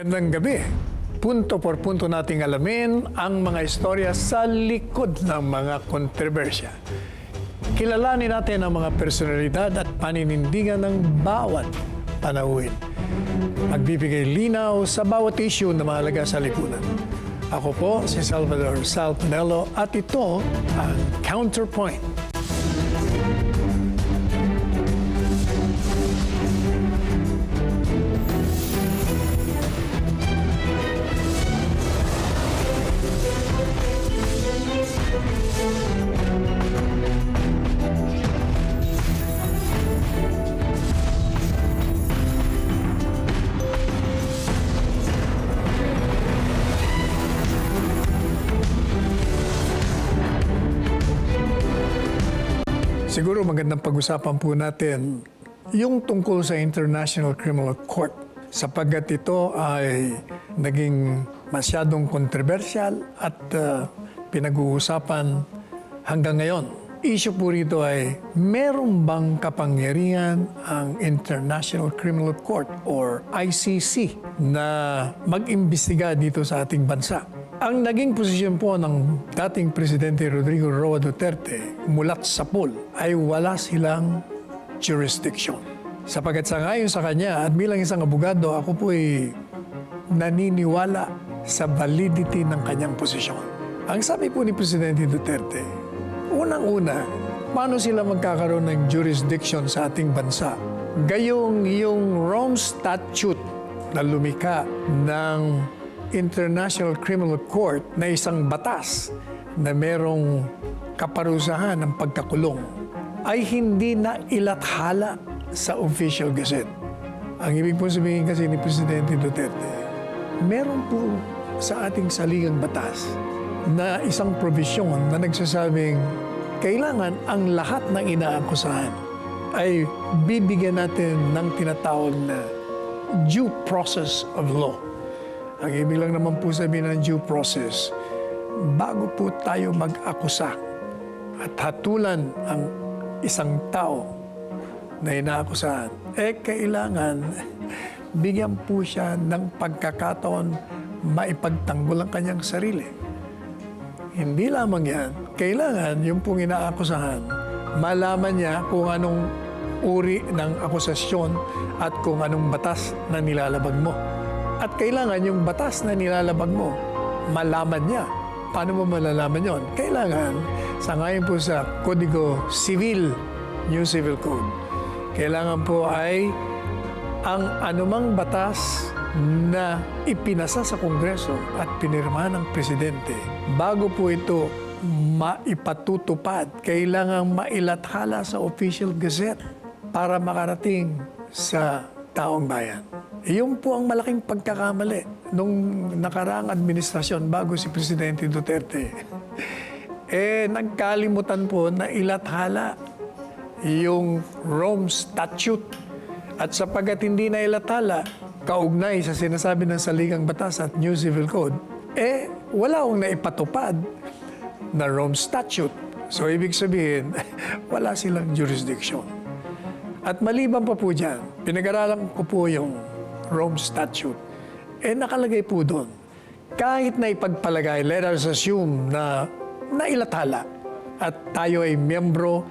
Magandang gabi. Punto por punto nating alamin ang mga istorya sa likod ng mga kontrobersya. Kilalanin natin ang mga personalidad at paninindigan ng bawat panauhin. Magbibigay linaw sa bawat issue na mahalaga sa lipunan. Ako po si Salvador Panelo at ito ang Counterpoint. Siguro magandang pag-usapan po natin yung tungkol sa International Criminal Court sapagkat ito ay naging masyadong kontrobersyal at pinag-uusapan hanggang ngayon. Issue po rito ay meron bang kapangyarihan ang International Criminal Court or ICC na mag-imbestiga dito sa ating bansa. Ang naging posisyon po ng dating Presidente Rodrigo Roa Duterte mulat sa pool ay wala silang jurisdiction. Sapagkat sangayon sa kanya at bilang isang abogado, ako po ay naniniwala sa validity ng kanyang posisyon. Ang sabi po ni Presidente Duterte, unang-una, paano sila magkakaroon ng jurisdiction sa ating bansa? Gayong yung Rome Statute na lumikha ng International Criminal Court na isang batas na merong kaparusahan ng pagkakulong ay hindi na ilathala sa official gazette. Ang ibig po sabihin kasi ni Presidente Duterte, meron po sa ating saligang batas na isang provision na nagsasabing kailangan ang lahat ng inaakusahan ay bibigyan natin ng tinatawag na due process of law. Ang ibig lang naman po sabihin ng due process, bago po tayo mag-akusa at hatulan ang isang tao na inaakusahan, kailangan bigyan po siya ng pagkakataon maipagtanggol ang kanyang sarili. Hindi lamang yan, kailangan yung pong inaakusahan, malaman niya kung anong uri ng akusasyon at kung anong batas na nilalabag mo. At kailangan yung batas na nilalabag mo, malaman niya. Paano mo malalaman yon? Kailangan, sangayon po sa Kodigo Civil, New Civil Code, kailangan po ay ang anumang batas na ipinasa sa Kongreso at pinirmahan ng Presidente, bago po ito maipatutupad, kailangan mailathala sa Official Gazette para makarating sa taong bayan. Iyon po ang malaking pagkakamali nung nakaraang administrasyon bago si Presidente Duterte. Nagkalimutan po na ilathala yung Rome Statute. At sapagkat hindi na ilathala, kaugnay sa sinasabi ng Saligang Batas at New Civil Code, wala akong naipatupad na Rome Statute. So ibig sabihin, wala silang jurisdiction. At maliban pa po dyan, pinag-aralan ko po yung Rome Statute. Nakalagay po doon, kahit na ipagpalagay, let us assume na nailathala at tayo ay miyembro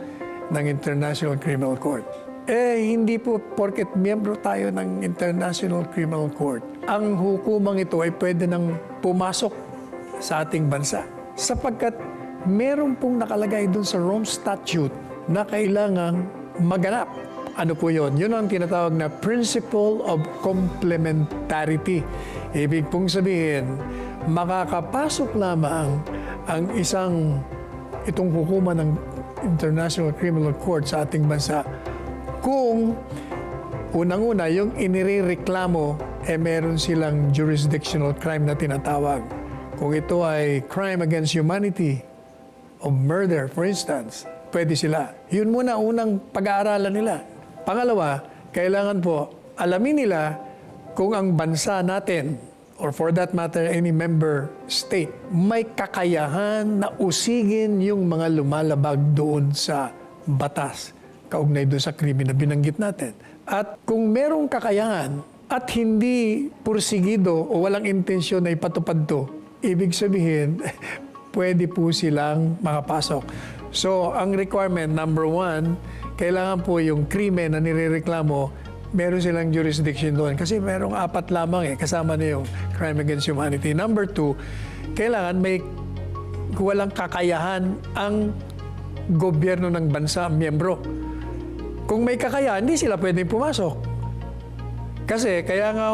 ng International Criminal Court. Hindi po porket miyembro tayo ng International Criminal Court, ang hukumang ito ay pwede nang pumasok sa ating bansa. Sapagkat meron pong nakalagay doon sa Rome Statute na kailangang maganap. Ano po yun? Yun ang tinatawag na principle of complementarity. Ibig pong sabihin, makakapasok lamang ang itong hukuman ng International Criminal Court sa ating bansa kung unang-una yung inireklamo meron silang jurisdictional crime na tinatawag. Kung ito ay crime against humanity of murder, for instance, pwede sila. Yun muna unang pag-aaralan nila. Pangalawa, kailangan po alamin nila kung ang bansa natin, or for that matter, any member state, may kakayahan na usigin yung mga lumalabag doon sa batas, kaugnay doon sa krimen na binanggit natin. At kung merong kakayahan at hindi pursigido o walang intensyon na ipatupad to, ibig sabihin, pwede po silang makapasok. So, ang requirement, number 1, kailangan po yung krimen na nirereklamo, meron silang jurisdiction doon. Kasi merong 4 lamang kasama na yung crime against humanity. Number 2, kailangan may walang kakayahan ang gobyerno ng bansa, miyembro. Kung may kakayahan, hindi sila pwedeng pumasok. Kasi kaya nga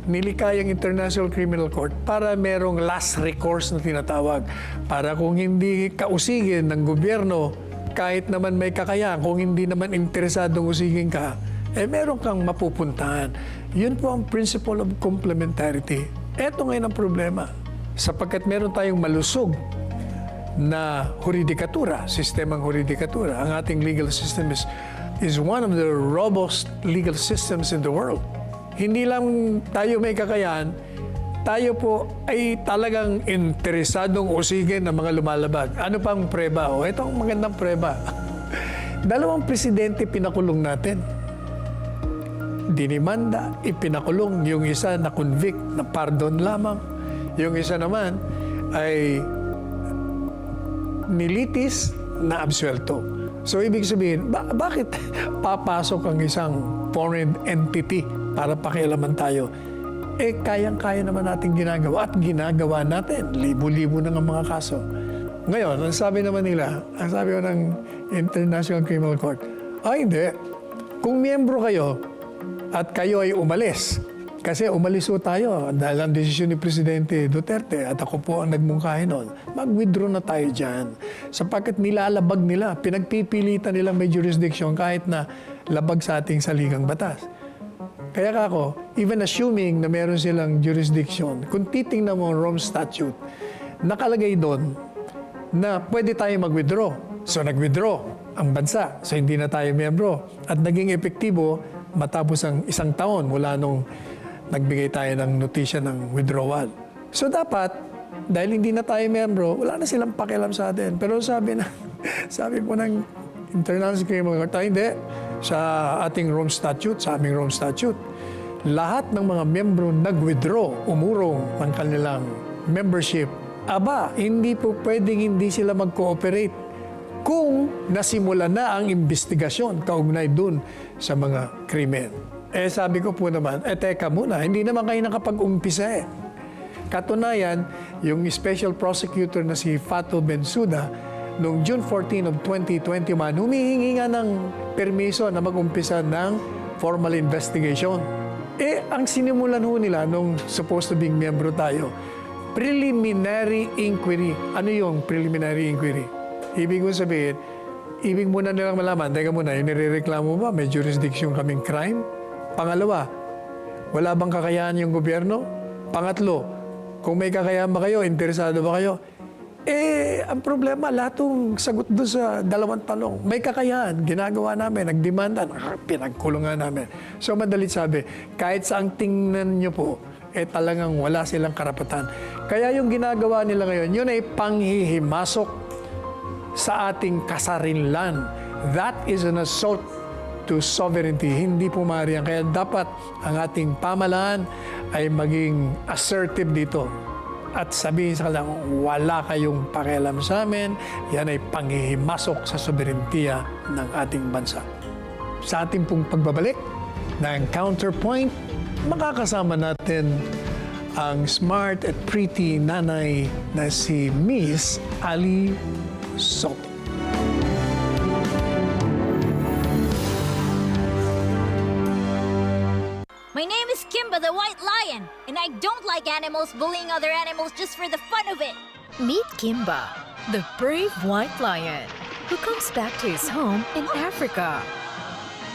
nilikha yung International Criminal Court para merong last recourse na tinatawag. Para kung hindi kausigin ng gobyerno, kahit naman may kakayahan, kung hindi naman interesadong usigin ka, meron kang mapupuntahan. Yun po ang principle of complementarity. Eto ngayon ang problema. Sapagkat meron tayong malusog na huridikatura, sistemang huridikatura. Ang ating legal system is one of the robust legal systems in the world. Hindi lang tayo may kakayahan, tayo po ay talagang interesadong usigin ng mga lumalabag. Ano pang preba? Ito ang magandang preba. 2 presidente pinakulong natin. Dinimanda, ipinakulong. Yung isa na convict, na pardon lamang. Yung isa naman ay nilitis na absuelto. So, ibig sabihin, bakit papasok ang isang foreign entity para pakialaman tayo? Kayang-kaya naman natin ginagawa at ginagawa natin. Libo-libo na ng mga kaso. Ngayon, ang sabi naman nila, ang sabi ko ng International Criminal Court, hindi. Kung miyembro kayo at kayo ay umalis, kasi umalis po tayo dahil ang desisyon ni Presidente Duterte at ako po ang nagmungkahi noon, mag-withdraw na tayo dyan. Sapagkat nilalabag nila, pinagpipilitan nilang may jurisdiction kahit na labag sa ating saligang batas. Kaya ako, even assuming na meron silang jurisdiction, kung titingnan mo ang Rome Statute, nakalagay doon na pwede tayo mag-withdraw. So nag-withdraw ang bansa, so hindi na tayo miyembro. At naging epektibo matapos ang 1 taon mula nung nagbigay tayo ng notisya ng withdrawal. So dapat, dahil hindi na tayo miyembro, wala na silang pakialam sa atin. Pero sabi po ng International Criminal Court, hindi. Sa ating Rome Statute, sa aming Rome Statute, lahat ng mga miyembro nag-withdraw, umurong ng kanilang membership. Hindi po pwedeng hindi sila mag-cooperate kung nasimula na ang investigasyon kaugnay dun sa mga krimen. Sabi ko po naman, teka muna, hindi naman kayo nakapag-umpisa Katunayan, yung special prosecutor na si Fatou Bensouda, noong June 14 of 2021, humihingi nga ng permiso na mag-umpisa ng formal investigation. Ang sinimulan nila nung supposed to be miyembro tayo, preliminary inquiry. Ano yung preliminary inquiry? Ibig ko sabihin, ibig muna nilang malaman, teka muna, yung nirereklamo ba, may jurisdiction kaming crime? Pangalawa, wala bang kakayahan yung gobyerno? Pangatlo, kung may kakayahan ba kayo, interesado ba kayo? Ang problema, lahat ng sagot doon sa 2 tanong. May kakayahan, ginagawa namin, nagdemanda, pinagkulungan namin. So madalit sabi, kahit saang tingnan nyo po, talagang wala silang karapatan. Kaya yung ginagawa nila ngayon, yun ay panghihimasok sa ating kasarinlan. That is an assault to sovereignty. Hindi po maaari yan. Kaya dapat ang ating pamahalaan ay maging assertive dito. At sabihin sa kanila, wala kayong pakialam sa amin, yan ay panghihimasok sa soberentiya ng ating bansa. Sa ating pong pagbabalik ng Counterpoint, makakasama natin ang smart at pretty nanay na si Miss Ali Soto. My name is Kimba the White Lion, and I don't like animals bullying other animals just for the fun of it. Meet Kimba, the brave white lion, who comes back to his home in Africa.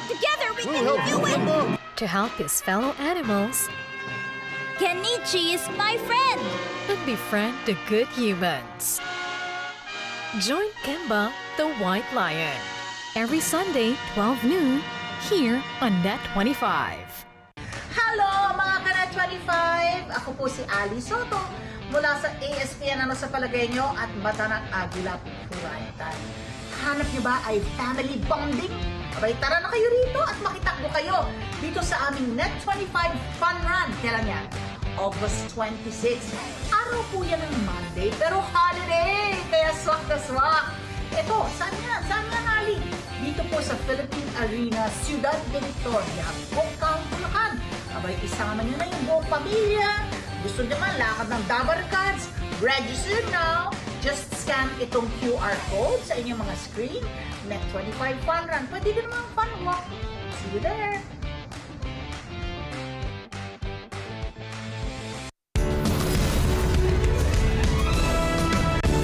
Together we can do it! To help his fellow animals Kenichi is my friend! and befriend the good humans. Join Kimba, the white lion, every Sunday, 12 noon, here on Net 25. Hello mga Kanet 25! Ako po si Ali Soto mula sa ASPN Ano sa Palagay Nyo at Mata ng Agila Puraitan. Hanap nyo ba ay family bonding? Abay, tara na kayo rito at makitakbo kayo dito sa aming Net25 Fun Run. Kailan yan? August 26. Araw po yan ng Monday, pero holiday! Kaya swak na swak! Ito, saan yan, Ali? Dito po sa Philippine Arena, Ciudad de Victoria, Bocao, Bulacan. Abay, isama nyo na yung buong pamilya. Gusto naman lakad ng Dabarkads? Register now! Just scan itong QR code sa inyong mga screen. Net25 Fun Run. Pwede din naman fun walk. See you there!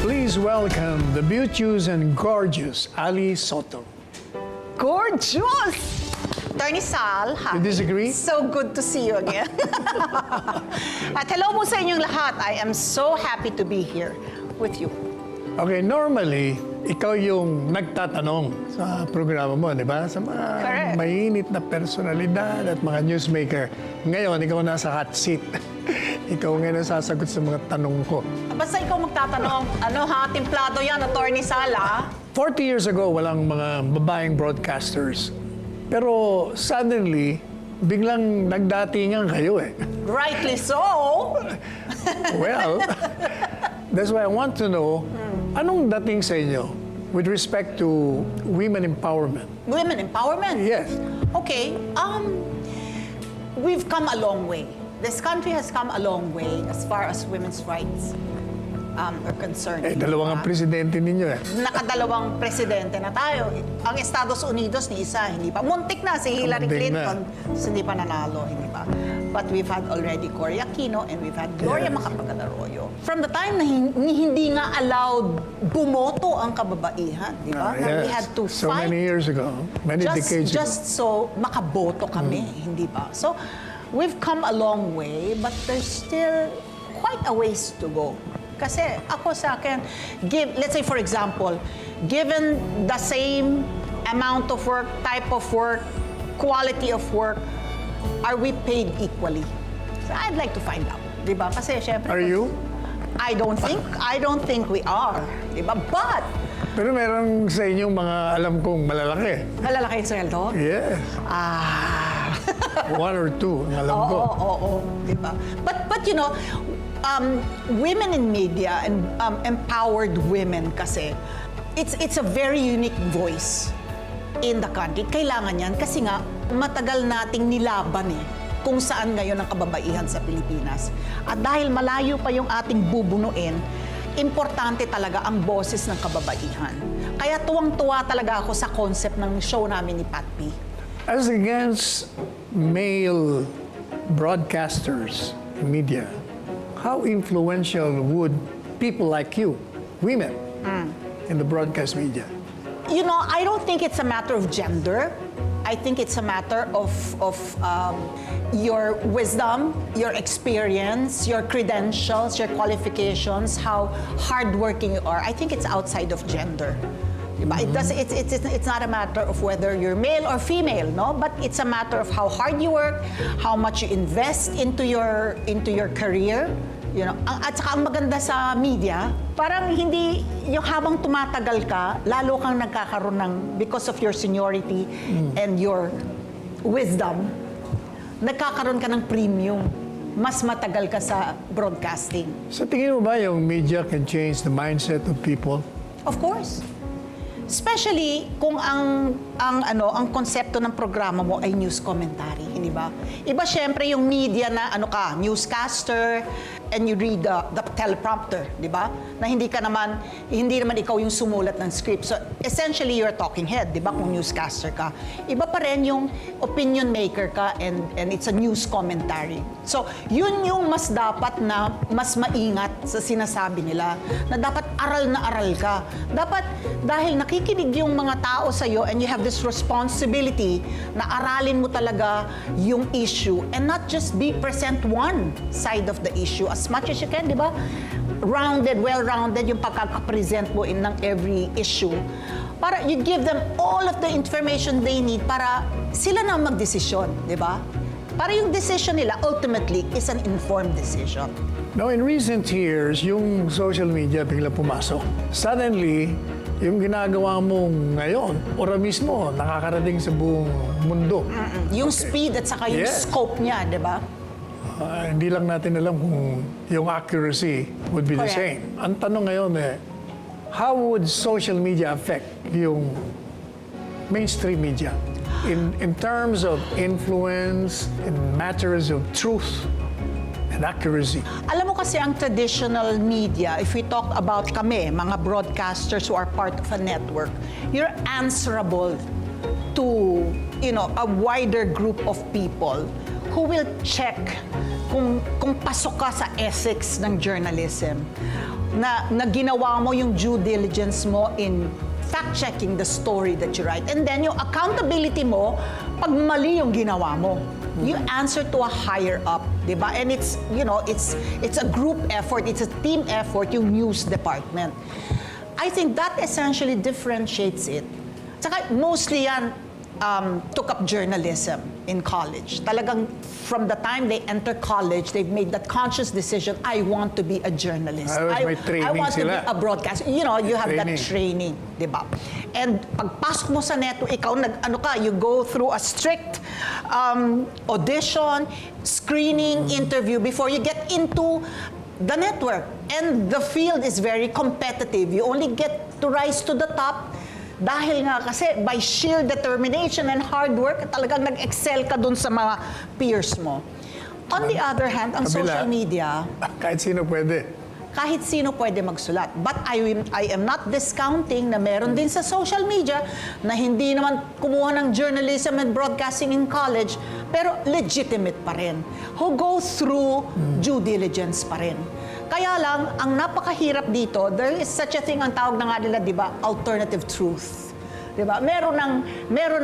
Please welcome the beauteous and gorgeous Ali Soto. Gorgeous! Attorney Sal, hi. You disagree? So good to see you again. At hello po sa inyong lahat. I am so happy to be here with you. Okay, normally, ikaw yung nagtatanong sa programa mo, di ba? Sa mga Correct. mainit na personalidad at mga newsmaker. Ngayon, ikaw nasa hot seat. Ikaw ngayon ang sasagot sa mga tanong ko. Basta ikaw magtatanong, ano ha, templado yan, Attorney Sal, ha? 40 years ago, walang mga babaeng broadcasters. Pero suddenly, biglang nagdatingan kayo eh. Rightly so. Well, that's why I want to know, anong dating sa inyo with respect to women empowerment? Women empowerment? Yes. Okay, we've come a long way. This country has come a long way as far as women's rights are concerned. Eh, dalawang ang presidente ninyo eh. Nakadalawang presidente na tayo. Ang Estados Unidos ni isa, hindi pa. Muntik na si Hillary Muntik na. Clinton, hindi pa nanalo, hindi pa. But we've had already Cory Aquino and we've had Gloria Yes. Macapagal-Arroyo. From the time na hindi nga allowed bumoto ang kababaihan, di ba? Na we Yes. had to So fight many years ago, many decades ago. just so makaboto kami, hindi ba? So, we've come a long way, but there's still quite a ways to go. Kasi ako sa akin, let's say for example, given the same amount of work, type of work, quality of work, are we paid equally? So I'd like to find out, di ba? Kasi syempre, Are you? I don't think we are, di ba? But Pero meron sa inyong mga alam kong malalaki. malalaki yung sweldo? Yes. One or two, ang alam ko. Oo, di ba? But you know, women in media and empowered women kasi, it's a very unique voice in the country. Kailangan yan kasi nga, matagal nating nilaban kung saan ngayon ang kababaihan sa Pilipinas. At dahil malayo pa yung ating bubunuin, importante talaga ang boses ng kababaihan. Kaya tuwang-tuwa talaga ako sa concept ng show namin ni Pat P. As against male broadcasters, media, how influential would people like you, women, in the broadcast media? You know, I don't think it's a matter of gender. I think it's a matter of your wisdom, your experience, your credentials, your qualifications, how hardworking you are. I think it's outside of gender. Diba? It's not a matter of whether you're male or female, no? But it's a matter of how hard you work, how much you invest into your career. You know, at saka ang maganda sa media, parang hindi, yung habang tumatagal ka, lalo kang nagkakaroon ng, because of your seniority and your wisdom, nagkakaroon ka ng premium. Mas matagal ka sa broadcasting. Sa tingin mo ba yung media can change the mindset of people? Of course. Especially kung ang konsepto ng programa mo ay news commentary, hindi ba? Iba syempre yung media na newscaster, and you read the teleprompter, di ba? Na hindi naman ikaw yung sumulat ng script. So essentially you're a talking head, di ba? Kung newscaster ka. Iba pa rin yung opinion maker ka and it's a news commentary. So yun yung mas dapat na mas maingat sa sinasabi nila, na dapat aral na aral ka. Dapat dahil nakikinig yung mga tao sa iyo and you have this responsibility na aralin mo talaga yung issue and not just present one side of the issue as much as you can, di ba? Well-rounded yung pagkakapresent mo ng every issue. Para you give them all of the information they need para sila na magdesisyon, di ba? Para yung decision nila ultimately is an informed decision. Now, in recent years, yung social media bigla pumasok. Suddenly, yung ginagawa mo ngayon, ora mismo, nakakarating sa buong mundo. Yung speed at saka yung Yes. scope niya, di ba? Hindi lang natin alam kung yung accuracy would be the Correct. same. Ang tanong ngayon how would social media affect yung mainstream media in terms of influence, in matters of truth and accuracy? Alam mo kasi ang traditional media, if we talk about kami, mga broadcasters who are part of a network, you're answerable to, a wider group of people who will check kung pasok ka sa ethics ng journalism, na ginawa mo yung due diligence mo in fact-checking the story that you write. And then yung accountability mo, pag mali yung ginawa mo, you answer to a higher up, di ba? And it's a group effort, it's a team effort, yung news department. I think that essentially differentiates it. Tsaka mostly yan took up journalism in college. Talagang from the time they enter college, they've made that conscious decision, I want to be a journalist. May training I want to be sila. a broadcaster. You have that Training. training, di ba? And pagpasok mo sa network, ikaw you go through a strict audition, screening, interview before you get into the network. And the field is very competitive. You only get to rise to the top dahil nga kasi by sheer determination and hard work, talagang nag-excel ka dun sa mga peers mo. On the other hand, ang social media, Kahit sino pwede. kahit sino pwede magsulat. But I am not discounting na meron din sa social media na hindi naman kumuha ng journalism and broadcasting in college, pero legitimate pa rin. Who go through due diligence pa rin. Kaya lang, ang napakahirap dito, there is such a thing, ang tawag na nga nila, di ba, alternative truth. Di ba? Meron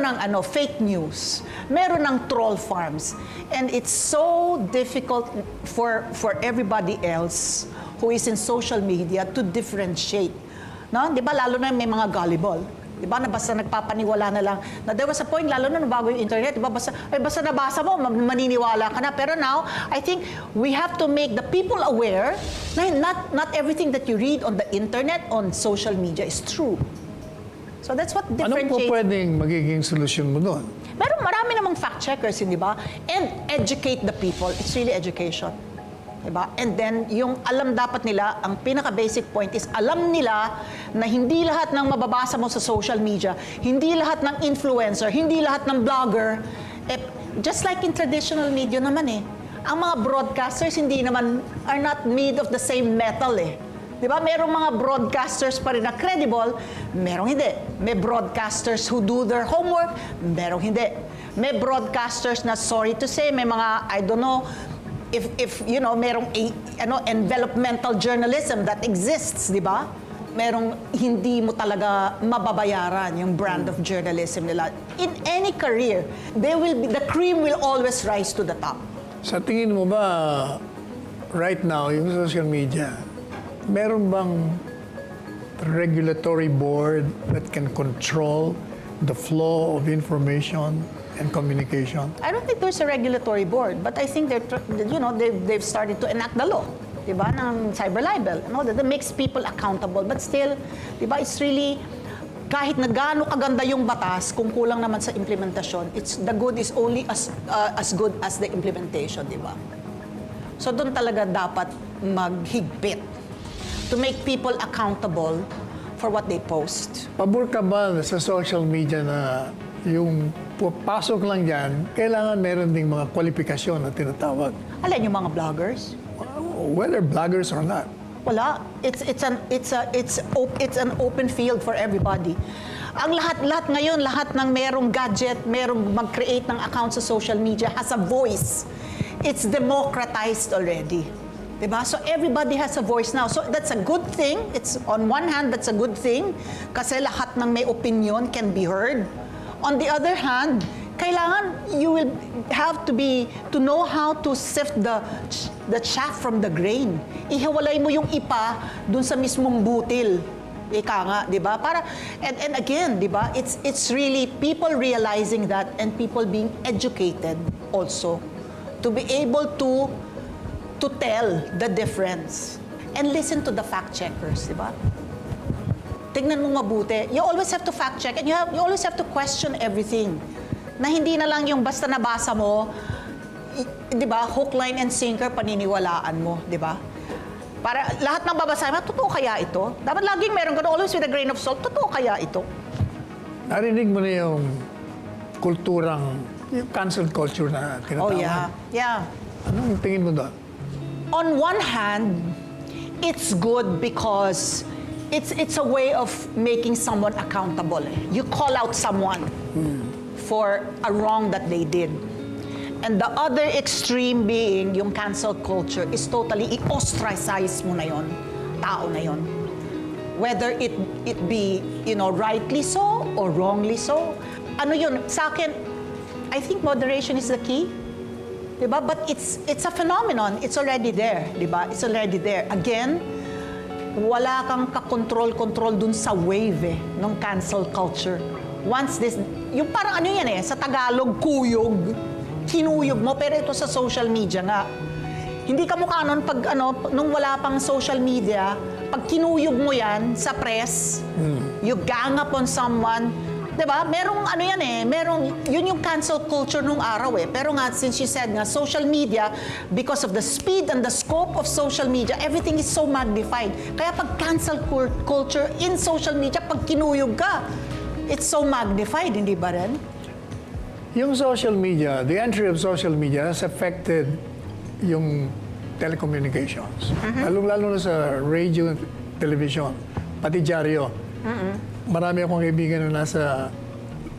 ng fake news. Meron ng troll farms. And it's so difficult for everybody else who is in social media to differentiate. No? Di ba, lalo na may mga gullible. Di ba, na basta nagpapaniwala na lang. Na there was a point, lalo na bago yung internet, di ba, basta nabasa mo, maniniwala ka na. Pero now, I think we have to make the people aware na not everything that you read on the internet, on social media is true. So that's what Anong po differentiates. pwedeng magiging solusyon mo doon? Pero marami namang fact-checkers, hindi ba? And educate the people. It's really education. Diba? And then, yung alam dapat nila, ang pinaka-basic point is, alam nila na hindi lahat ng mababasa mo sa social media, hindi lahat ng influencer, hindi lahat ng blogger, just like in traditional media naman ang mga broadcasters are not made of the same metal Diba? Merong mga broadcasters pa rin na credible, merong hindi. May broadcasters who do their homework, merong hindi. May broadcasters na, sorry to say, may mga, I don't know, if merong envelopmental journalism that exists, di ba? Merong hindi mo talaga mababayaran yung brand of journalism nila. In any career, the cream will always rise to the top. Sa tingin mo ba, right now, yung social media, meron bang regulatory board that can control the flow of information and communication? I don't think there's a regulatory board, but I think they've started to enact the law, di ba, ng cyber libel, that makes people accountable. But still, di ba, it's really, kahit na gaano kaganda yung batas, kung kulang naman sa implementasyon, the good is only as good as the implementation, di ba? So doon talaga dapat maghigpit to make people accountable for what they post. Pabor ka ba sa social media na yung pasok lang dyan, kailangan meron ding mga kwalifikasyon na tinatawag? Alin yung mga bloggers? Whether bloggers or not. Wala. It's an open field for everybody. Ang lahat ngayon, lahat ng merong gadget, merong mag-create ng account sa social media has a voice. It's democratized already. Diba? So everybody has a voice now. So that's a good thing. It's on one hand, that's a good thing kasi lahat ng may opinion can be heard. On the other hand, kailangan you will have to know how to sift the chaff from the grain. Ihiwalay mo yung ipa dun sa mismong butil. Ika nga, 'di ba? And again, 'di ba? It's really people realizing that and people being educated also to be able to tell the difference and listen to the fact checkers, 'di ba? tignan mo mabuti. You always have to fact check and you always have to question everything. Na hindi na lang yung basta nabasa mo, di ba, hook, line, and sinker, paniniwalaan mo, di ba? Para lahat ng babasahin mo, totoo kaya ito? Dapat laging meron ka, always with a grain of salt, totoo kaya ito? Narinig mo na yung kulturang, yung cancel culture na tinatawag. Oh yeah, yeah. Anong tingin mo doon? On one hand, it's good because it's a way of making someone accountable. You call out someone for a wrong that they did. And the other extreme being, yung cancel culture, is totally i-ostracize mo na yon, tao na yon. Whether it be, rightly so or wrongly so. Ano yun, sa akin, I think moderation is the key. Diba? But it's a phenomenon. It's already there. Diba? It's already there. Again, wala kang kakontrol-control dun sa wave ng cancel culture. Once this, yung parang ano yan sa Tagalog, kuyog. Kinuyog mo, pero ito sa social media nga. Hindi ka mukha nun pag nung wala pang social media, pag kinuyog mo yan sa press, you gang up on someone, diba? Merong yun yung cancel culture nung araw Pero nga, since you said nga, social media, because of the speed and the scope of social media, everything is so magnified. Kaya pag cancel culture in social media, pag kinuyog ka, it's so magnified, hindi ba rin? Yung social media, the entry of social media has affected yung telecommunications. Lalong-lalo na sa radio and television, pati dyaryo. Marami akong kaibigan na nasa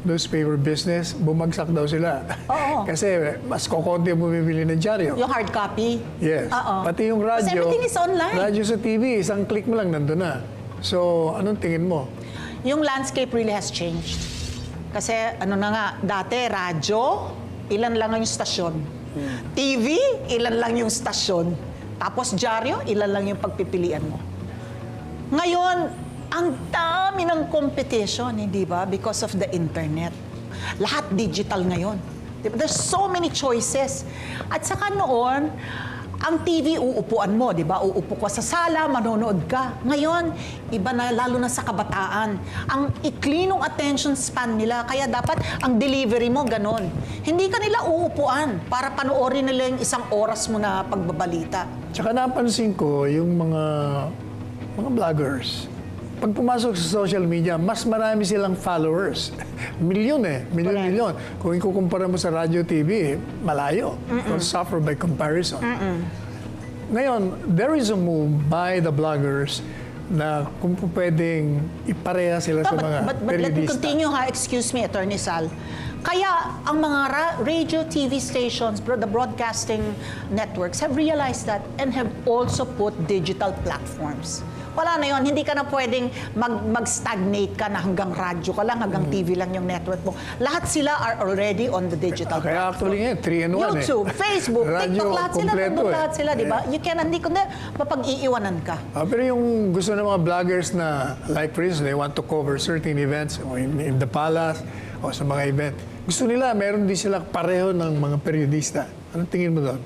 newspaper business, bumagsak daw sila. Oo. Kasi mas kokonti ang bumibili ng dyaryo. Yung hard copy. Yes. Oo. Pati yung Because radyo. everything is online. Radyo sa TV, isang click mo lang nandun na. So, anong tingin mo? Yung landscape really has changed. Kasi dati radyo, ilan lang yung stasyon. TV, ilan lang yung stasyon. Tapos dyaryo, ilan lang yung pagpipilian mo. Ngayon, ang dami ng competition, hindi ba? Because of the internet. Lahat digital ngayon. Diba? There's so many choices. At saka noon, ang TV, uupuan mo, di ba? Uupo ka sa sala, manonood ka. Ngayon, iba na, lalo na sa kabataan. Ang ikli ng attention span nila, kaya dapat ang delivery mo ganon. Hindi ka nila uupuan para panoorin nila yung isang oras mo na pagbabalita. Tsaka napansin ko yung mga vloggers. Pag pumasok sa social media, mas marami silang followers. Milyon. Milyon. Kung ikukumpara mo sa radio, TV, malayo. Will suffer by comparison. Ngayon, there is a move by the bloggers na kung pwedeng ipareha sila sa mga But let me periodista. continue excuse me, Attorney Sal. Kaya ang mga radio, TV stations, the broadcasting networks have realized that and have also put digital platforms. Wala na yun. Hindi ka na pwedeng mag-stagnate ka na hanggang radyo ka lang, hanggang TV lang yung network mo. Lahat sila are already on the digital Kaya actually nga, 3-in-1 YouTube, Facebook, Radyo, TikTok, lahat sila, kompleto lahat sila, di ba? You can, hindi ko na, mapag-iiwanan ka. Pero yung gusto ng mga vloggers na, like for instance, they want to cover certain events in the palace o sa mga event. Gusto nila, meron din sila pareho ng mga periodista. Anong tingin mo doon?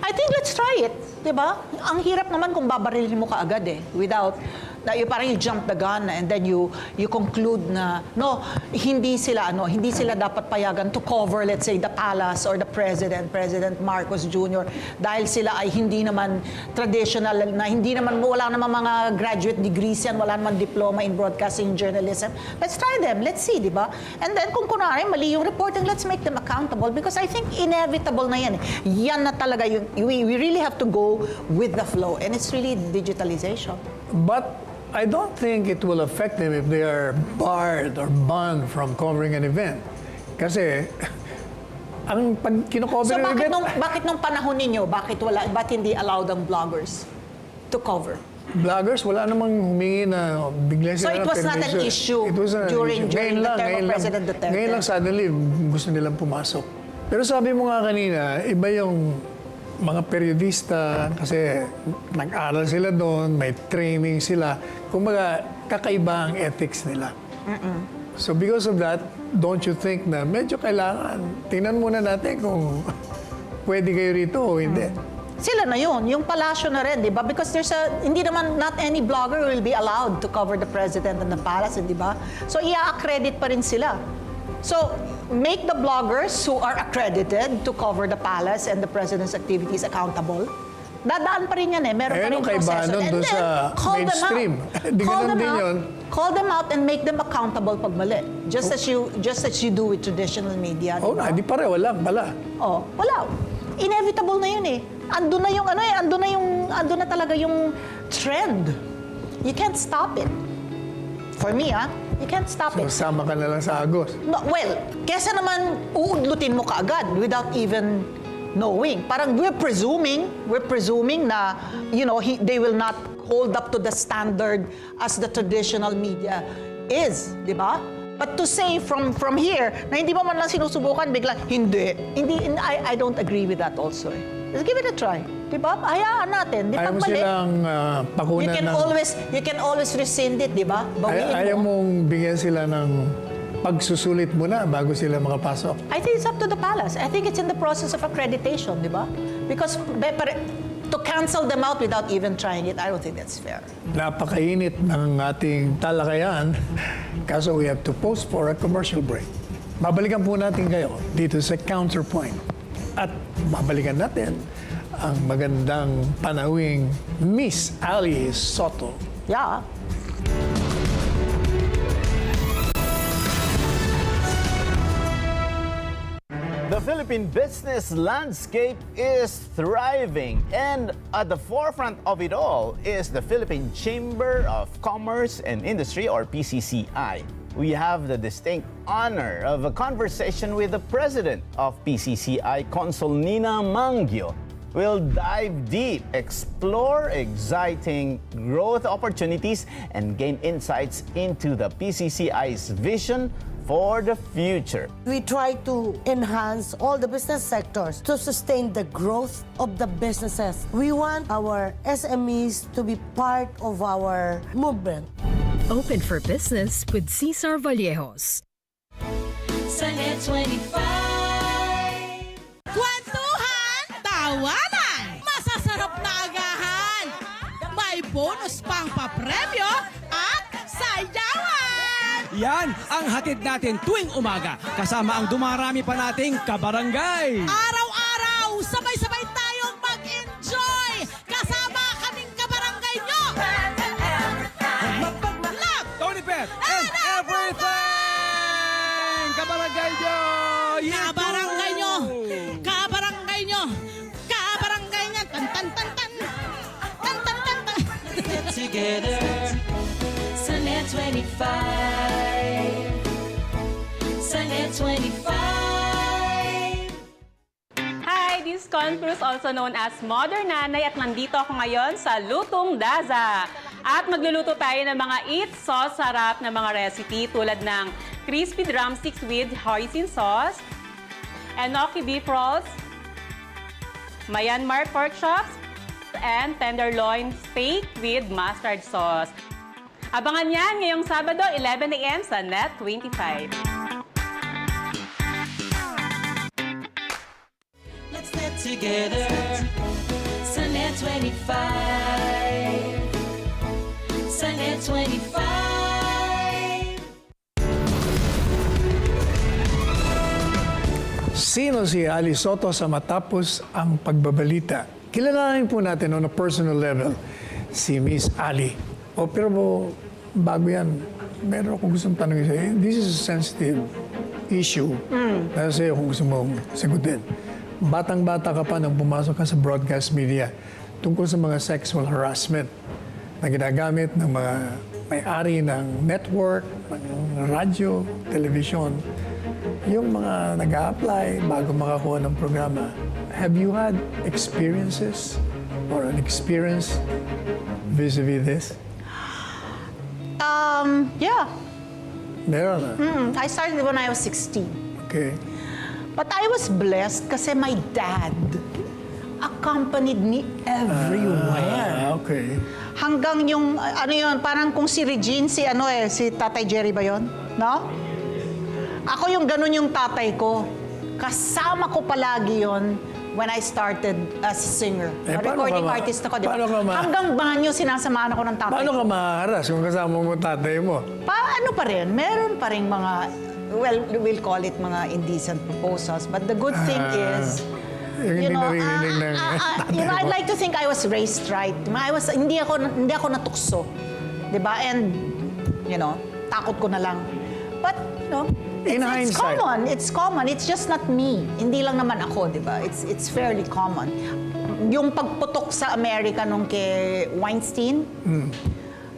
I think let's try it. Diba? Ang hirap naman kung babarilin mo kaagad without, parang you jump the gun and then you conclude na, no, hindi sila dapat payagan to cover, let's say, the palace or the President Marcos Jr. Dahil sila ay hindi naman traditional, wala naman mga graduate degrees yan, wala naman diploma in broadcasting journalism. Let's try them, let's see, diba? And then kung kunwari, mali yung reporting, let's make them accountable because I think inevitable na yan. Yan na talaga yung, we really have to go with the flow and it's really digitalization. But I don't think it will affect them if they are barred or banned from covering an event. Kasi, ang pag kinocover So yung event... bakit nung panahon ninyo, bakit hindi allowed ang vloggers to cover? Vloggers, wala namang humingi na bigla So sila it ng was not an permission. issue It was not an during issue. the term of President Duterte? Ngayon lang suddenly gusto nilang pumasok. Pero sabi mo nga kanina, iba yung mga periodista kasi nag-aral sila doon, may training sila. Kumbaga, kakaiba ang ethics nila. So because of that, don't you think na medyo kailangan, tingnan muna natin kung pwede kayo rito o hindi. sila na yun. Yung palasyo na rin, di ba? Because hindi naman, not any blogger will be allowed to cover the president and the palace, di ba? So, i-accredit pa rin sila. So, make the bloggers who are accredited to cover the palace and the president's activities accountable. Dadaan pa rin yan eh. Meron pa rin kaibahan proseso. nun doon sa mainstream. Di ganun din yun. Call them out and make them accountable pag mali. Just as you do with traditional media. Oh, di pareho lang pala. Oh, wala. Inevitable na yun eh. Andun na yung andun na talaga yung trend. You can't stop it. For me, you can't stop So, it. sama ka na lang sa agos. No, well, kesa naman uudlutin mo kaagad without even knowing. Parang we're presuming na, they will not hold up to the standard as the traditional media is, di ba? But to say from here, na hindi mo man lang sinusubukan, bigla, hindi. I don't agree with that also. Let's give it a try. Di ba? Hayaan natin. Di Ayaw mo pag mali, silang pakunan you can always rescind it, di ba? Bawiin ayaw mo. mong bigyan sila ng pagsusulit muna bago sila makapasok. I think it's up to the palace. I think it's in the process of accreditation, di ba? Because to cancel them out without even trying it, I don't think that's fair. Napakainit ng ating talakayan, kaso we have to post for a commercial break. Babalikan po natin kayo dito sa Counterpoint. At babalikan natin ang magandang panawing Miss Ali Soto. Yeah. The Philippine business landscape is thriving, and at the forefront of it all is the Philippine Chamber of Commerce and Industry, or PCCI. We have the distinct honor of a conversation with the president of PCCI, Consul Nina Mangio. We'll dive deep, explore exciting growth opportunities, and gain insights into the PCCI's vision for the future. We try to enhance all the business sectors to sustain the growth of the businesses. We want our SMEs to be part of our movement. Open for Business with Cesar Vallejos. Sunnet 25. Kwentuhan, tawanan, masasarap na agahan. May bonus pang papremyo at sayawan. Yan ang hatid natin tuwing umaga kasama ang dumarami pa nating kabarangay. Araw-araw, sabay-sabay tayong mag-enjoy. Kasama kaming kabarangay nyo. Love, Tony Pet and everything! Kabarangay nyo! kabarangay nyo. Kabarangay nyo. Kabarangay nyo. Tan tan tan tan. Tan tan tan tan. Together. Sunnet 25. Sunnet 25. Hi, this is Cruz, also known as Mother Nanay, at nandito ako ngayon sa Lutong Daza. At magluluto tayo ng mga eat sauce sarap na mga recipe tulad ng crispy drumsticks with hoisin sauce, enoki beef rolls, Myanmar pork chops, and tenderloin steak with mustard sauce. Abangan yan ngayong Sabado, 11 a.m. sa Net 25. Let's get together. Sunnet 25. Sunnet 25. Sino si Ali Soto sa matapos ang pagbabalita? Kilalanin po natin on a personal level si Miss Ali. Pero bago yan, meron akong gustong tanongin sa'yo. This is a sensitive issue. Kasi kung gusto mong sagutin. Batang-bata ka pa nang pumasok ka sa broadcast media tungkol sa mga sexual harassment na ginagamit ng mga may-ari ng network, ng radyo, television, yung mga nag-a-apply bago makakuha ng programa. Have you had experiences or an experience vis-a-vis this? Yeah. Meron na. I started when I was 16. Okay. But I was blessed kasi my dad accompanied me everywhere. Okay. Hanggang yung, parang kung si Regine, si Tatay Jerry ba yun? No? Ako yung ganun yung tatay ko. Kasama ko palagi yon when I started as a singer. Paano Recording ka artist ako, di ba? paano ka Hanggang banyo, sinasamahan ako ng tatay. Paano ka maharas kung kasama mo tatay mo? Ano pa rin, meron pa rin mga, well, we'll call it mga indecent proposals. But the good thing is, Yung hindi naririnig ng tatay mo. I'd like to think I was raised right. Hindi ako natukso. Diba? And, takot ko na lang. But, In hindsight. It's common. It's just not me. Hindi lang naman ako, diba? It's fairly common. Yung pagputok sa Amerika nung kay Weinstein,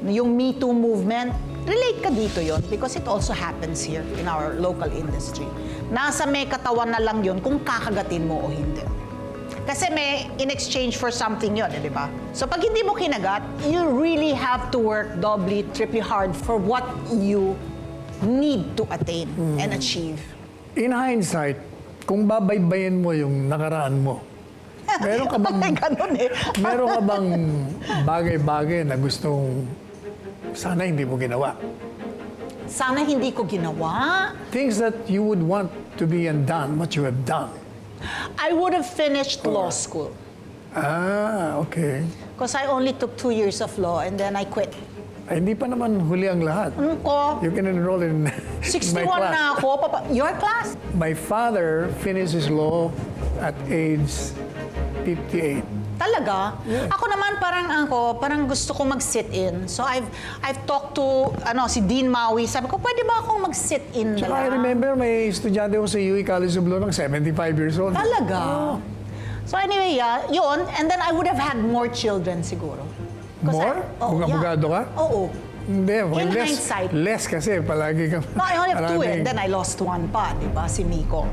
yung Me Too movement, relate ka dito yon because it also happens here in our local industry. Nasa may katawan na lang yon kung kakagatin mo o hindi. Kasi may in exchange for something yun, di ba? So pag hindi mo kinagat, you really have to work doubly, triply hard for what you need to attain and achieve. In hindsight, kung babaybayin mo yung nakaraan mo, meron ka bang, Ganun eh. meron ka bang bagay-bagay na gustong sana hindi mo ginawa? Sana hindi ko ginawa. Things that you would want to be undone, what you have done. I would have finished law school. Okay. Because I only took 2 years of law and then I quit. Ay, hindi pa naman huli ang lahat. Ano ko? You can enroll in 61 my class. na ako. Your class? My father finished his law at age 58. Talaga? Ako naman parang gusto ko mag-sit-in. So I've talked to si Dean Maui. Sabi ko, pwede ba akong mag-sit-in na Tsaka I lang? remember may estudyante ko sa UE College of Law ng 75 years old. Talaga? So anyway, yun. And then I would have had more children siguro. More? Kung abogado ka? Oo. Hindi, In less, hindsight. less kasi palagi ka. No, I only have 2 maraming- and then I lost 1 pa, di ba? Si Miko.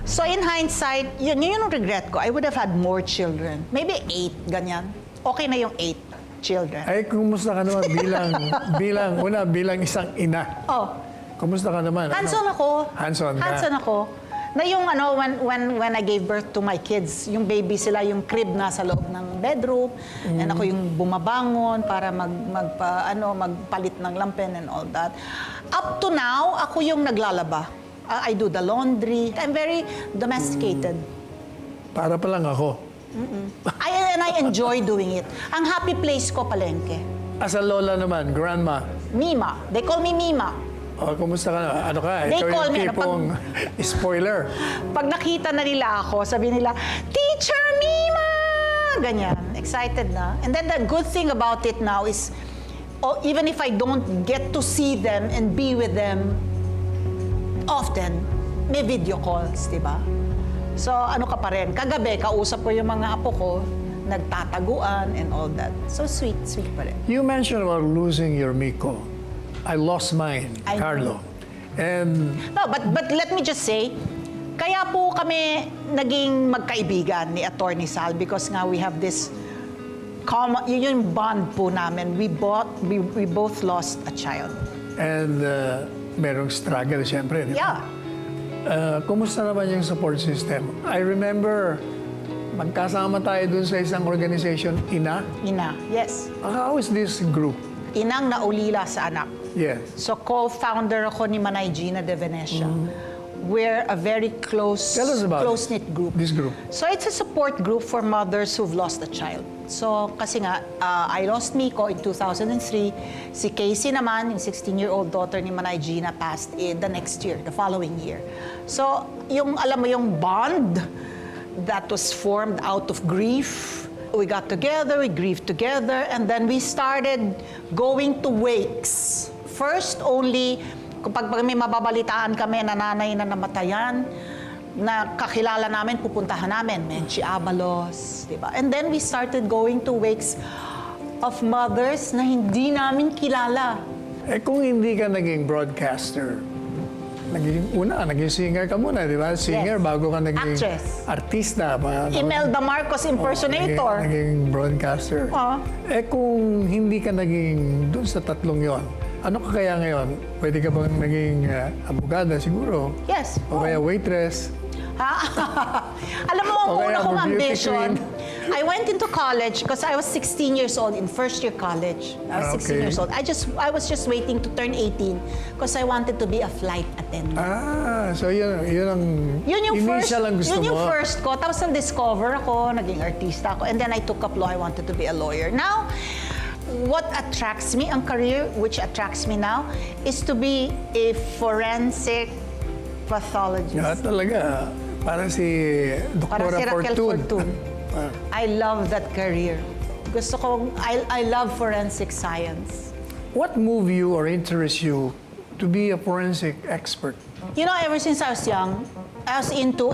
So in hindsight, yun yung regret ko. I would have had more children. Maybe 8, ganyan. Okay na yung 8 children. Ay, kumusta ka naman bilang isang ina? Oh, Kumusta ka naman? hands-on ako. Hands-on ka? Hands-on ako. Na yung when I gave birth to my kids, yung baby sila, yung crib na sa loob ng bedroom, and ako yung bumabangon para magpalit ng lampin and all that. Up to now, ako yung naglalaba. I do the laundry. I'm very domesticated. Para pa lang ako. And I enjoy doing it. Ang happy place ko, palengke. As a lola naman, grandma. Mima. They call me Mima. Kumusta ka na? Ano ka? They Ikaw call yung me, tipong spoiler. Pag nakita na nila ako, sabi nila, Teacher Mima! Ganyan. Excited na. And then the good thing about it now is, even if I don't get to see them and be with them often, may video calls, di ba? So, ano ka pa rin? Kagabi, kausap ko yung mga apo ko, nagtataguan and all that. So, sweet pa rin. You mentioned about losing your Miko. I lost mine, I know. Carlo. And No, but let me just say, kaya po kami naging magkaibigan ni Attorney Sal because nga we have this common, yun yung bond po namin. We both lost a child. And merong struggle, siyempre. Di ba? Yeah. Kumusta naman yung support system? I remember, magkasama tayo dun sa isang organization, INA. Ina, yes. How is this group? Inang naulila sa anak. Yes. So co-founder ako ni Manay Gina de Venecia. We're a very Tell us about close-knit group. this group. So it's a support group for mothers who've lost a child. So kasi nga, I lost Miko in 2003. Si Casey naman, yung 16-year-old daughter ni Manay Gina, passed the next year, the following year. So yung, alam mo yung bond that was formed out of grief, we got together, we grieved together, and then we started going to wakes. First only, kapag may mababalitaan kami na nanay na namatayan, na kakilala namin, pupuntahan namin, Menchi Abalos, di ba? And then we started going to wakes of mothers na hindi namin kilala. Kung hindi ka naging broadcaster, naging singer ka muna, di ba? Singer Yes. bago ka naging Actress. artista. Imelda Marcos impersonator. Naging broadcaster. Kung hindi ka naging dun sa tatlong yon, ano ka kaya ngayon? Pwede ka bang naging abogada siguro? Yes. O kaya waitress? Alam mo, ang O kaya una kong beauty ambition, queen? I went into college because I was 16 years old in first year college. I was 16 Okay. years old. I was just waiting to turn 18 because I wanted to be a flight attendant. So yun ang Yun yung initial ang gusto yun yung mo. first ko. Tapos na-discover ako, naging artista ako. And then I took up law. I wanted to be a lawyer. Now, what attracts me, ang career which attracts me now, is to be a forensic pathologist. Talaga. Para si Para Dr. si Raquel Fortun. Ah. I love that career. Gusto ko, I love forensic science. What moved you or interests you to be a forensic expert? You know, ever since I was young, I was into,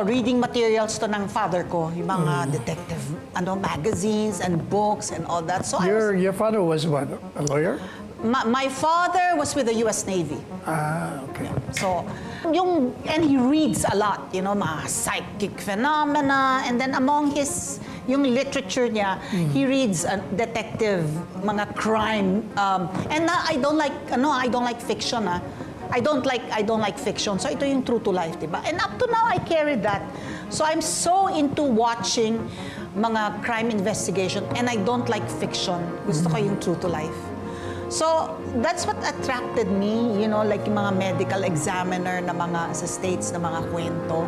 reading materials to ng father ko, yung mga detective, magazines and books and all that. So Your father was what? A lawyer? my father was with the U.S. Navy. Okay. So, and he reads a lot, mga psychic phenomena, and then among yung literature niya, he reads detective, mga crime, and I don't like fiction, I don't like fiction. So ito yung true to life, diba? And up to now, I carry that. So I'm so into watching mga crime investigation, and I don't like fiction. Gusto ko yung true to life. So, that's what attracted me, like yung mga medical examiner na mga sa States na mga kwento.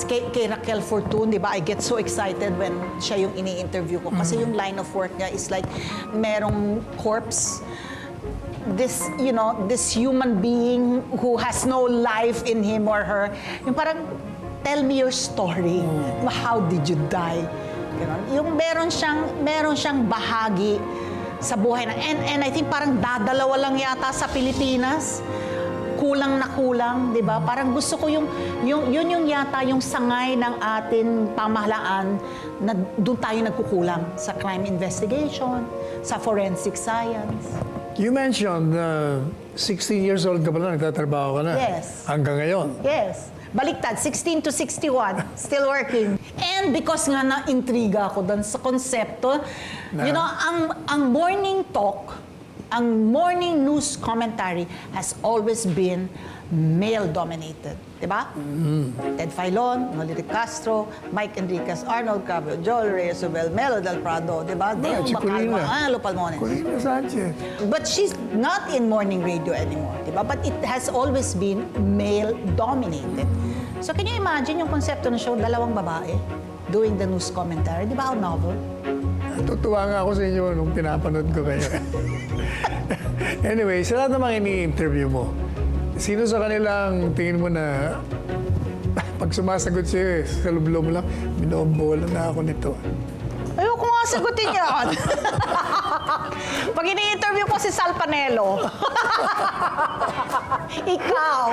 Kay Raquel Fortun, di ba, I get so excited when siya yung ini-interview ko. Kasi yung line of work niya is like, merong corpse, this human being who has no life in him or her. Yung parang, tell me your story. How did you die? Yung meron siyang bahagi sa buhay na. And I think parang dadalawa lang yata sa Pilipinas. Kulang na kulang, di ba? Parang gusto ko yun yung yata yung sangay ng ating pamahalaan na doon tayo nagkukulang sa crime investigation, sa forensic science. You mentioned 16 years old ka pa na, nagtatrabaho ka na. Yes. Hanggang ngayon. Yes. Baliktad, 16 to 61, still working. And because nga na-intriga ako doon sa konsepto, ang morning talk, ang morning news commentary has always been male-dominated. Diba? Ted Filon, Nolly Castro, Mike Enriquez, Arnold Cabello, Joel Reyes, Melo Del Prado, diba? Deo Bacalma, Palmones. Colina Sanchez. But she's not in morning radio anymore, diba? But it has always been male-dominated. So can you imagine yung konsepto ng show, dalawang babae doing the news commentary? Di ba how novel? Tutuwa nga ako sa inyo nung pinapanood ko kayo. Anyway, sa lahat ng mga ini-interview mo, sino sa kanilang tingin mo na pag sumasagot siya, sa loob-loob lang, binobola na ako nito? Ayoko nga sagutin yan. Pag ini-interview ko si Sal Panelo. Ikaw.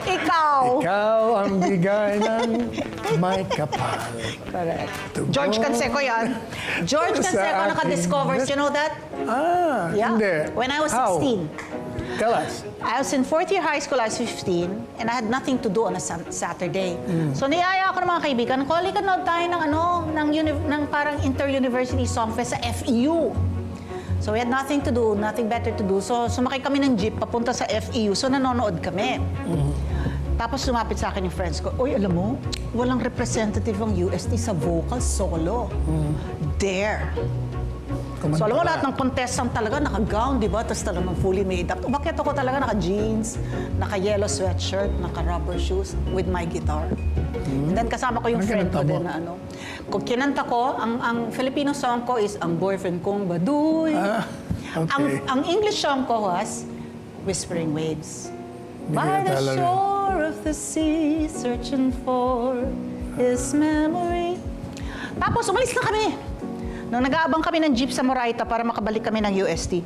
Ikaw ang bigay ng may kapal. Correct. George Canseco yan. George Sa Canseco akin. naka-discover. You know that? Yeah. Hindi. When I was How? 16. Tell us. I was in fourth year high school, I was 15, and I had nothing to do on a Saturday. So niyaya ako ng mga kaibigan, Koli, kanood tayo ng parang inter-university songfest sa FEU. So we had nothing to do, nothing better to do. So sumakay kami ng jeep papunta sa FEU, so nanonood kami. Tapos lumapit sa akin yung friends ko, Uy, alam mo, walang representative ang UST sa vocal solo. There. So alam mo, lahat ng contestant talaga naka-gown, di ba? Tapos talagang fully made up. Bakit ako talaga naka-jeans, naka-yellow sweatshirt, naka-rubber shoes with my guitar. And then kasama ko yung friend ko din na Kung kinanta ko, ang Filipino song ko is Ang Boyfriend Kong Baduy. Okay. Ang English song ko was Whispering Waves. Hindi By ko the talaga. shore of the sea, searching for his memory. Tapos umalis na kami. Nung nag-aabang kami ng jeep sa Moraita para makabalik kami ng UST,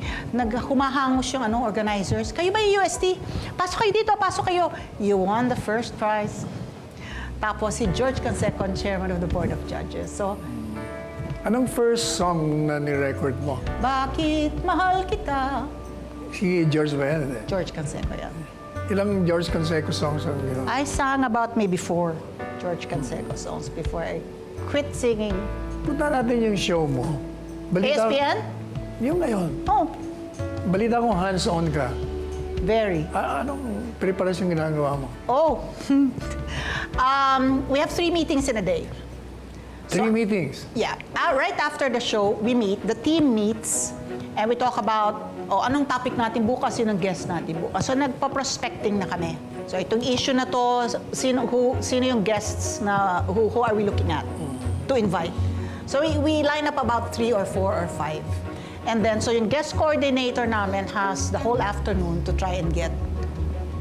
humahangos yung organizers. Kayo ba yung UST? Pasok kayo dito, pasok kayo. You won the first prize. Tapos si George Canseco, chairman of the board of judges. So, Anong first song na ni-record mo? Bakit mahal kita? Si George ba yan? George Canseco yan. Ilang George Canseco songs ang ginawa? I sang about maybe 4 George Canseco songs before I quit singing. Punta natin yung show mo. ASPN? Yung ngayon. Oh, Balita kong hands-on ka. very. Anong preparasyon ginagawa mo? Oh, we have 3 meetings in a day. 3 meetings. Yeah. Right after the show, we meet, the team meets, and we talk about, anong topic natin bukas, sinong guest natin bukas. So, nagpa-prospecting na kami. So, itong issue na to, sino yung guests na, who are we looking at to invite? So, we line up about 3 or 4 or 5. And then, so yung guest coordinator namin has the whole afternoon to try and get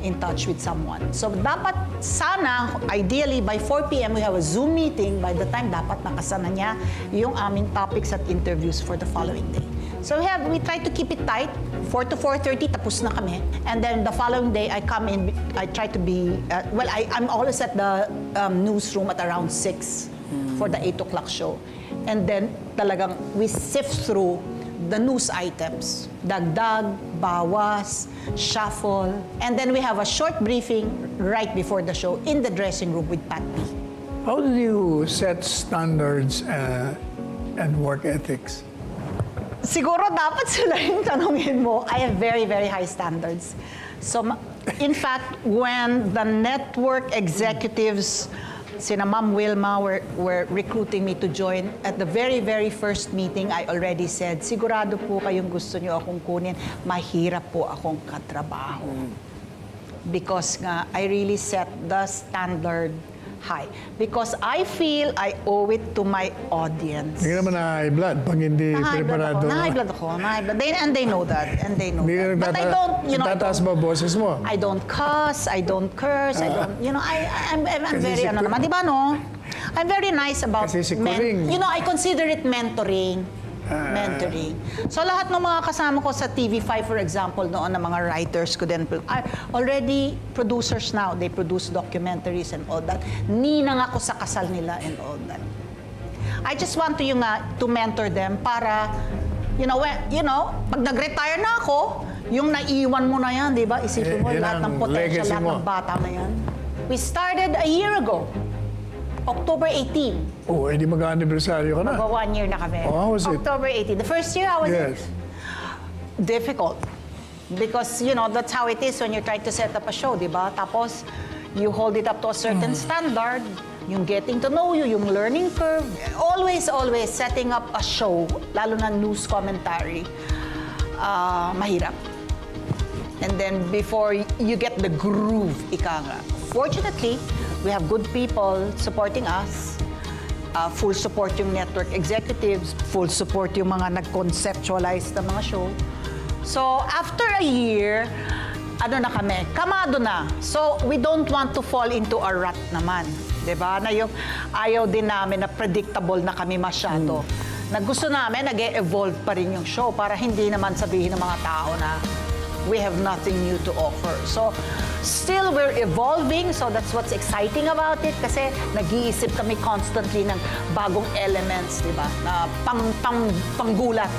in touch with someone. So, dapat sana, ideally, by 4 p.m. we have a Zoom meeting. By the time, dapat nakasana niya yung aming topics at interviews for the following day. So, we try to keep it tight. 4 to 4:30, tapos na kami. And then the following day, I come in, I try to be, I'm always at the newsroom at around 6 for the 8 o'clock show. And then, talagang, we sift through the news items, dagdag, bawas, shuffle, and then we have a short briefing right before the show in the dressing room with Pat P. How do you set standards and work ethics? Siguro dapat sila yung tanungin mo. I have very, very high standards. So, in fact, when the network executives, sina Ma'am Wilma were recruiting me to join, at the very, very first meeting, I already said, sigurado po kayong gusto nyo akong kunin, mahirap po akong katrabaho. Because nga, I really set the standard high. Because I feel I owe it to my audience. Hindi ka naman na-high blood pag hindi preparado. Na-high blood ako. And they know that. And they know Hindi ka that. But I don't, nagtataas ba boses mo? I don't cuss, I don't curse, I don't, I'm very, naman, di ba no? I'm very nice about, Kasi si Kuring. I consider it mentoring. Mentoring. So lahat ng mga kasama ko sa TV5, for example, noon na mga writers ko din, are already producers now. They produce documentaries and all that. Ninang ako sa kasal nila and all that. I just want to mentor them para, pag nag-retire na ako, yung naiwan mo na yan, di ba? Isipin mo Yan lahat ang ng potential, legacy lahat mo. ng bata na yan. We started a year ago, October 18. Oh, hindi mag-anniversaryo ka na. Mag 1 year na kami. Oh, how was it? October 18. The first year, how was it? Yes. Difficult. Because, that's how it is when you're trying to set up a show, di ba? Tapos, you hold it up to a certain standard, yung getting to know you, yung learning curve. Always, always setting up a show, lalo na news commentary, mahirap. And then before you get the groove, ika nga. Fortunately, we have good people supporting us. Full support yung network executives, full support yung mga nag-conceptualize ng mga show. So, after a year, kamado na. So, we don't want to fall into a rut naman. Diba? Na yung ayaw din namin na predictable na kami masyado. Na gusto namin, nag-e-evolve pa rin yung show para hindi naman sabihin ng mga tao na we have nothing new to offer. So, still we're evolving, so that's what's exciting about it kasi nag-iisip kami constantly ng bagong elements, di ba? Na panggulat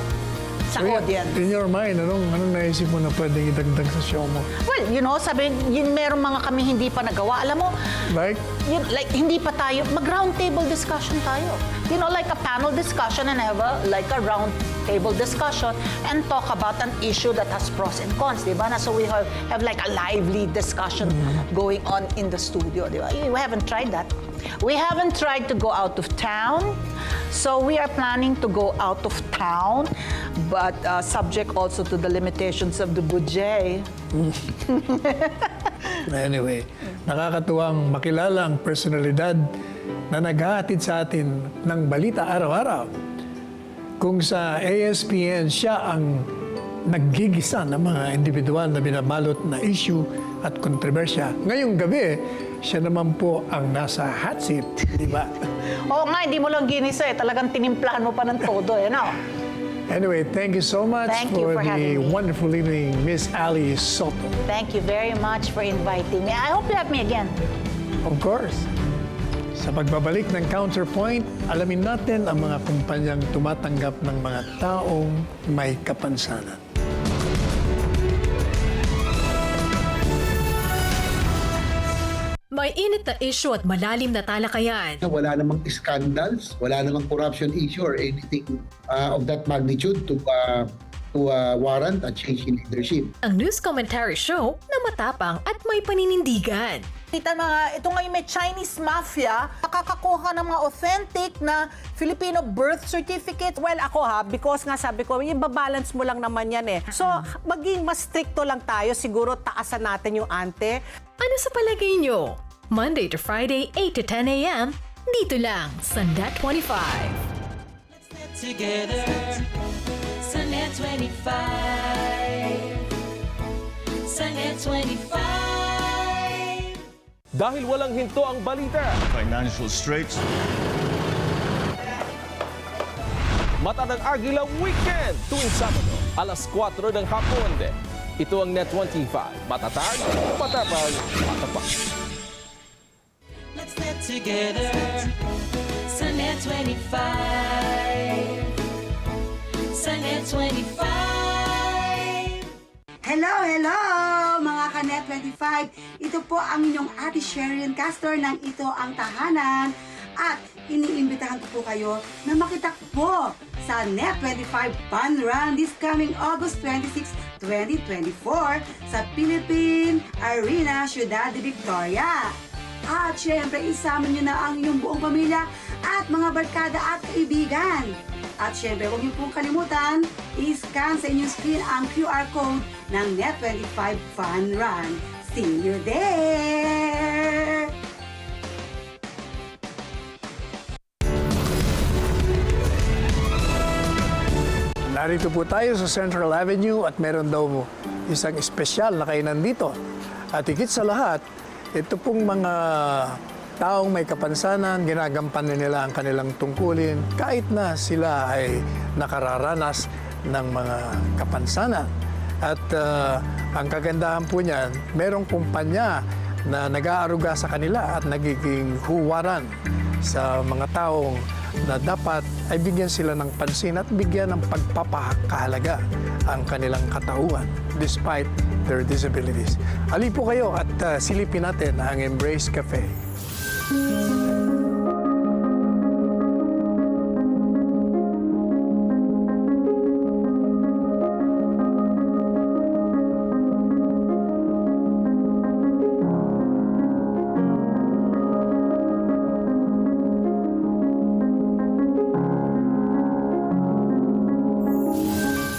sa audience. In your mind, anong naisip mo na pwedeng idagdag sa show mo? Well, sabi, meron mga kami hindi pa nagawa. Alam mo, Like? hindi pa tayo, mag-round table discussion tayo. Like a panel discussion and have a round table discussion and talk about an issue that has pros and cons, di ba? So we have like a lively discussion going on in the studio, di ba? We haven't tried that. We haven't tried to go out of town. So we are planning to go out of town, but subject also to the limitations of the budget. Anyway, nakakatuwang makilala ang personalidad na naghahatid sa atin ng balita araw-araw. Kung sa ASPN siya ang naggigisa ng mga individual na binabalot na issue at kontrobersya. Ngayong gabi, siya naman po ang nasa hot seat, di ba? Oo nga, hindi mo lang ginisa talagang tinimplahan mo pa ng todo no? Anyway, thank you so much Thank you for the having me. wonderful evening, Miss Ali Soto. Thank you very much for inviting me. I hope you have me again. Of course. Sa pagbabalik ng Counterpoint, alamin natin ang mga kumpanyang tumatanggap ng mga taong may kapansanan. May init na issue at malalim na talakayan. Wala namang scandals, wala namang corruption issue or anything of that magnitude to warrant a change in leadership. Ang news commentary show na matapang at may paninindigan. Kita ito ngayon may Chinese mafia, nakakakuha ka ng mga authentic na Filipino birth certificate. Well, ako because nga sabi ko, ibabalance mo lang naman yan eh. So, maging mas stricto lang tayo, siguro taasan natin yung ante. Ano sa palagay nyo? Monday to Friday, 8 to 10 a.m. Dito lang sa Net 25. Together sa Net 25. Sa Net 25. Dahil walang hinto ang balita. Financial straits. Mata ng Agila Weekend tuwing Sabado, alas 4 ng hapon. Ito ang Net 25. Matatag, matapang, matapak. Let's get together sa Net 25. Sa Net 25. Hello mga ka-Net 25. Ito po ang inyong Ate Sherilyn Castor ng Ito Ang Tahanan. At iniimbitahan ko po kayo na makitakbo sa Net 25 Fun Run this coming August 26, 2024 sa Philippine Arena, Ciudad de Victoria. At syempre, isama nyo na ang inyong buong pamilya at mga barkada at kaibigan. At syempre, huwag niyo pong kalimutan, i-scan sa inyong screen ang QR code ng Net25 Fun Run. See you there! Narito po tayo sa Central Avenue at meron daw isang espesyal na kainan dito. At higit sa lahat, ito pong mga taong may kapansanan, ginagampanan nila ang kanilang tungkulin kahit na sila ay nakararanas ng mga kapansanan. At ang kagandahan po niyan, merong kumpanya na nag-aaruga sa kanila at nagiging huwaran sa mga taong na dapat ay bigyan sila ng pansin at bigyan ng pagpapakahalaga ang kanilang katauhan despite their disabilities. Hali po kayo at silipin natin ang Embrace Cafe.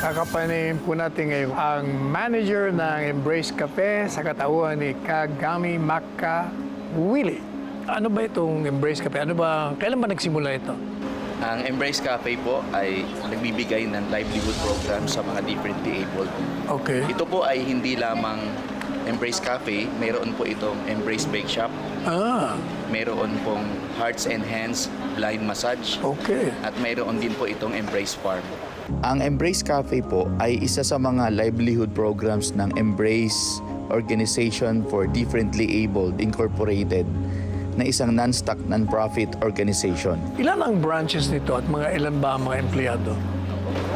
Kakapanin po natin ngayon ang manager ng Embrace Cafe sa katauhan ni Kagami Makawili. Ano ba itong Embrace Cafe? Kailan ba nagsimula ito? Ang Embrace Cafe po ay nagbibigay ng livelihood program sa mga differently abled. Okay. Ito po ay hindi lamang Embrace Cafe, mayroon po itong Embrace Bake Shop. Mayroon pong Hearts and Hands Blind Massage. Okay. At mayroon din po itong Embrace Farm. Ang Embrace Cafe po ay isa sa mga livelihood programs ng Embrace Organization for Differently Abled Incorporated na isang non-stock non-profit organization. Ilan ang branches nito at ilan ba ang mga empleyado?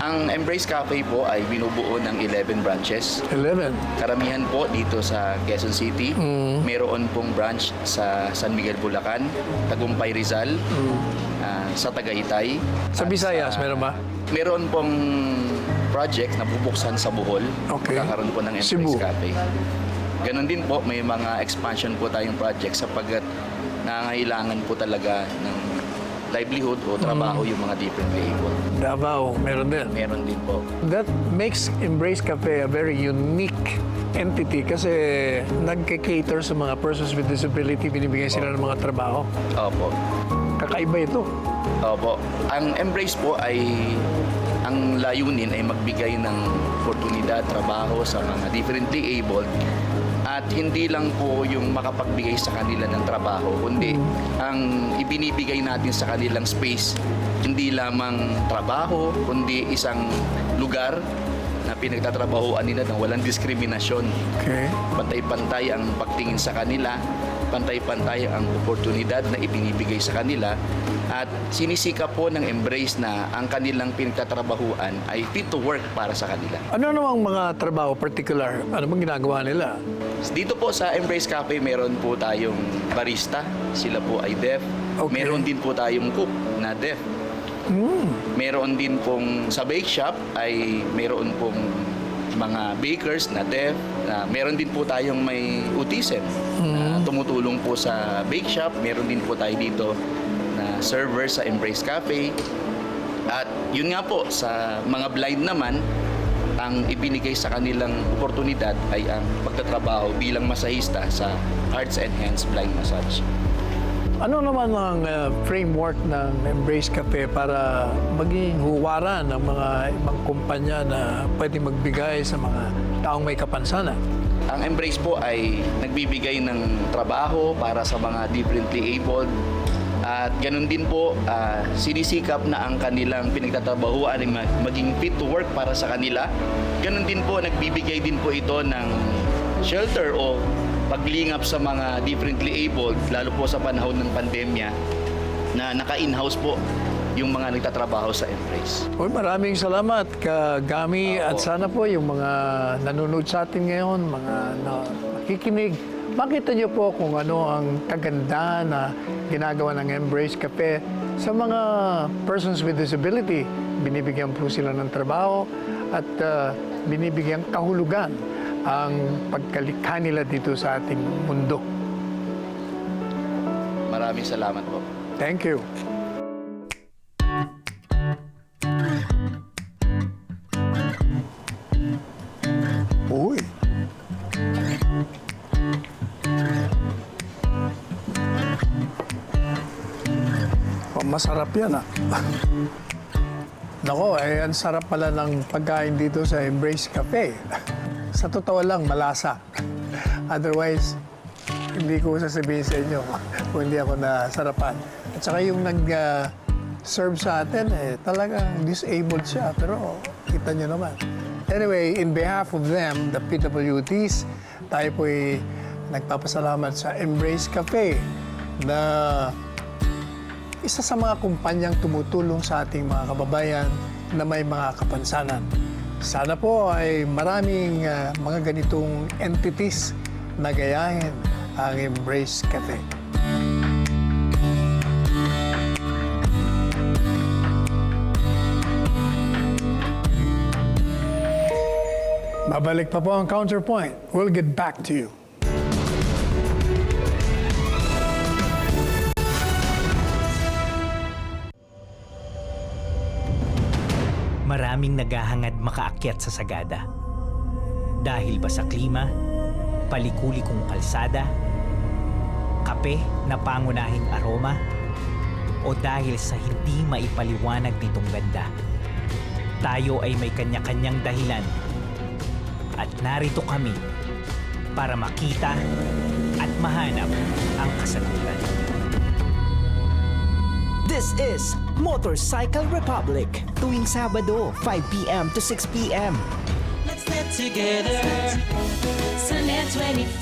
Ang Embrace Cafe po ay binubuo ng 11 branches. 11? Karamihan po dito sa Quezon City. Mayroon pong branch sa San Miguel, Bulacan, Tagumpay, Rizal, sa Tagaytay. Sa Visayas, meron ba? Meron pong project na bubuksan sa Bohol. Okay. Kakaroon po ng Embrace Cebu. Cafe. Ganon din po, may mga expansion po tayong project sapagkat nangangailangan po talaga ng livelihood o trabaho yung mga differently able. Davao, meron din? Meron din po. That makes Embrace Cafe a very unique entity kasi nagka-cater sa mga persons with disability, binibigyan sila ng mga trabaho. Opo. Kakaiba ito. Opo. Ang Embrace po ay, ang layunin ay magbigay ng oportunidad, trabaho sa mga differently abled at hindi lang po yung makapagbigay sa kanila ng trabaho, kundi ang ibinibigay natin sa kanilang space, hindi lamang trabaho, kundi isang lugar na pinagtatrabahoan nila ng walang diskriminasyon. Okay. Pantay-pantay ang pagtingin sa kanila, pantay-pantay ang oportunidad na ibinibigay sa kanila at sinisikap po ng Embrace na ang kanilang pinagtatrabahuan ay fit to work para sa kanila. Ano namang mga trabaho particular? Ano bang ginagawa nila? Dito po sa Embrace Cafe, meron po tayong barista. Sila po ay deaf. Okay. Meron din po tayong cook na deaf. Meron din pong sa bake shop ay meron pong mga bakers na deaf. Meron din po tayong may autism na tumutulong po sa bake shop. Meron din po tayo dito na server sa Embrace Cafe. At yun nga po, sa mga blind naman, ang ibinigay sa kanilang oportunidad ay ang pagtatrabaho bilang masahista sa Hearts and Hands Blind Massage. Ano naman ang framework ng Embrace Cafe para maging huwaran ng mga ibang kumpanya na pwede magbigay sa mga taong may kapansanan? Ang Embrace po ay nagbibigay ng trabaho para sa mga differently abled at ganun din po sinisikap na ang kanilang pinagtatrabahuan ay maging fit to work para sa kanila. Ganun din po nagbibigay din po ito ng shelter o paglingap sa mga differently abled, lalo po sa panahon ng pandemya na naka-in-house po yung mga nagtatrabaho sa Embrace. Uy, maraming salamat Gami at sana po yung mga nanonood sa atin ngayon, mga nakikinig, makita niyo po kung ano ang kagandahan na ginagawa ng Embrace Cafe sa mga persons with disability. Binibigyan po sila ng trabaho at binibigyan kahulugan ang pagkalikha nila dito sa ating mundo. Maraming salamat po. Thank you. Uy. Masarap yan, Nako, ang sarap pala ng pagkain dito sa Embrace Cafe. Sa totoo lang, malasa. Otherwise, hindi ko sasabihin sa inyo kung hindi ako nasarapan. At saka yung nag-serve sa atin, talagang disabled siya. Pero kita nyo naman. Anyway, in behalf of them, the PWDs, tayo po'y nagpapasalamat sa Embrace Cafe na isa sa mga kumpanyang tumutulong sa ating mga kababayan na may mga kapansanan. Sana po ay maraming mga ganitong entities na gayahin ang Embrace Cafe. Babalik pa po ang Counterpoint. We'll get back to you. Maraming naghahangad makaakyat sa sagada. Dahil ba sa klima, palikulikong kalsada, kape na pangunahing aroma, o dahil sa hindi maipaliwanag nitong ganda, tayo ay may kanya-kanyang dahilan. At narito kami para makita at mahanap ang kasagutan. This is Motorcycle Republic, tuwing Sabado, 5 p.m. to 6 p.m. Let's get together sa Net 25.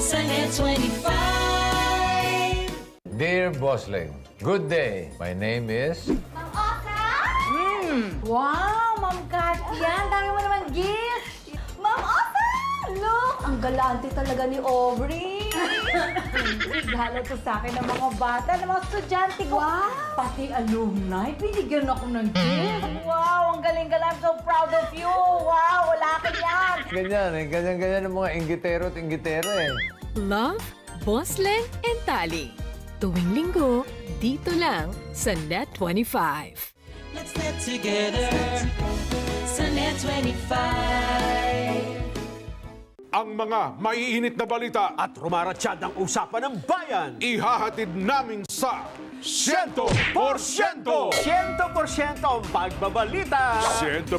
Sa Net 25. Dear Bossling, good day. My name is... Wow, Ma'am Katya, ang dami mo naman gift. Ma'am Osa, look, ang galante talaga ni Aubrey. Regalo to sa akin ng mga bata, ng mga estudyante ko. Wow. Pati alumni, binigyan ako ng gift. Wow, ang galing-galing. I'm so proud of you. Wow, wala ka yan. Ganyan ganyan ang mga inggitero at inggitero Love, Bosslen, and Tali. Tuwing linggo, dito lang sa Net 25. Let's get together sa Net 25. Ang mga maiinit na balita at rumaratsyad ang usapan ng bayan, ihahatid namin sa 100%! 100% ang pagbabalita! 100%